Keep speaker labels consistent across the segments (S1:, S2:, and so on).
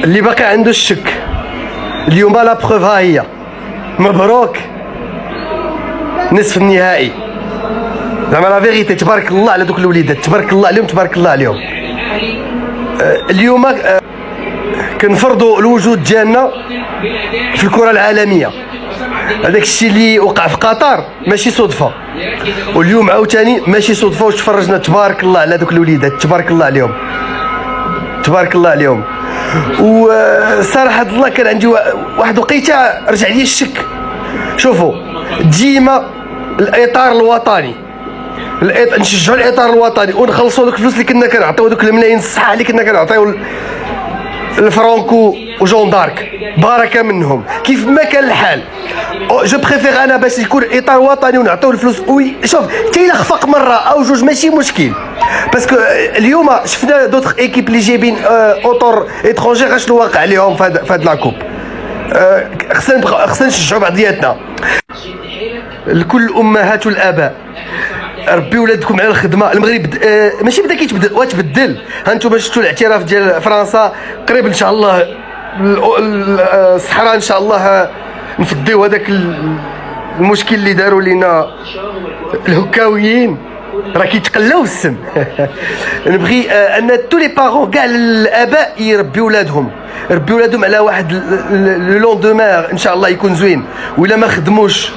S1: اللي باقي عنده الشك اليوم لا بروف ها هي. مبروك نصف النهائي. زعما لا فيغيتي تبارك الله على دوك الوليدات، تبارك الله عليهم، تبارك الله عليهم. اليوم كنفرضوا الوجود ديالنا في الكره العالميه. هذاك الشيء اللي وقع في قطر ماشي صدفه، واليوم عاوتاني ماشي صدفه. واش تفرجنا تبارك الله على دوك الوليدات، تبارك الله عليهم، تبارك الله عليهم. وصراحه الله كان عندي واحد وقيته رجع لي الشك. شوفوا ديما الاطار الوطني، نشجعوا الاطار الوطني ونخلصوا دوك الفلوس اللي كنا كنعطيو، دوك الملايين الصحه اللي كنا كنعطيو الفرانكو وجون دارك، بركه منهم. كيف ما كان الحال جو بريفير انا باش يكون اطار وطني ونعطيو الفلوس. وي شوف كاين خفق مره او جوج ماشي مشكل، باسكو اليوم شفنا دوطخ ايكيب اللي جايبين اوتور اترونجير اش الواقع عليهم في هاد لاكوب. خصنا نشجعوا بعضياتنا. لكل الامهات والاباء ربي ولادكم على الخدمه. المغرب ماشي بدا كيتبدل وتبدل. ها انتم شفتوا الاعتراف ديال فرنسا قريب ان شاء الله. الصحراء ان شاء الله نفضيو هذاك المشكل اللي داروا لينا الهكاويين، راه كيتقلاو السم. نبغي ان تو لي بارون كاع الاباء يربيو ولادهم، ربي ولادهم على واحد لو لوندومان ان شاء الله يكون زوين. وإلا ما خدموش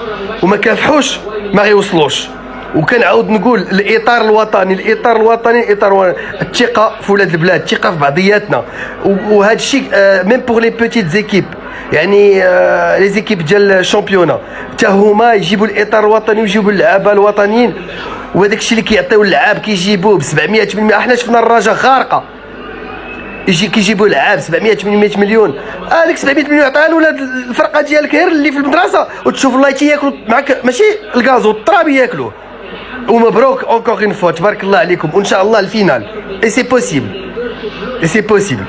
S1: وما كافحوش ما غيوصلوش. وكنعاود نقول الاطار الوطني، الاطار الوطني اطار الثقه في ولاد البلاد، الثقه في بعضياتنا. وهذا الشيء ميم بور لي بوتيت زيكيب، يعني لي زيكيب ديال الشامبيونا حتى هما يجيبوا الاطار الوطني ويجيبوا اللعابه الوطنيين. وهذاك الشيء اللي كيعطيو اللعاب كيجيبوه ب 700 800. احنا شفنا الرجاء غارقه كيجيبوا لعاب 700 800 مليون. هذيك 700 مليون عطاها لولاد الفرقه ديالك غير اللي في المدرسه، وتشوف الله تياكلوا معك ماشي الغازو التراب ياكلوه. ومبروك اونكور اون فوا، تبارك الله عليكم. وان شاء الله الفينال اي سي بوسيبل، اي سي بوسيبل.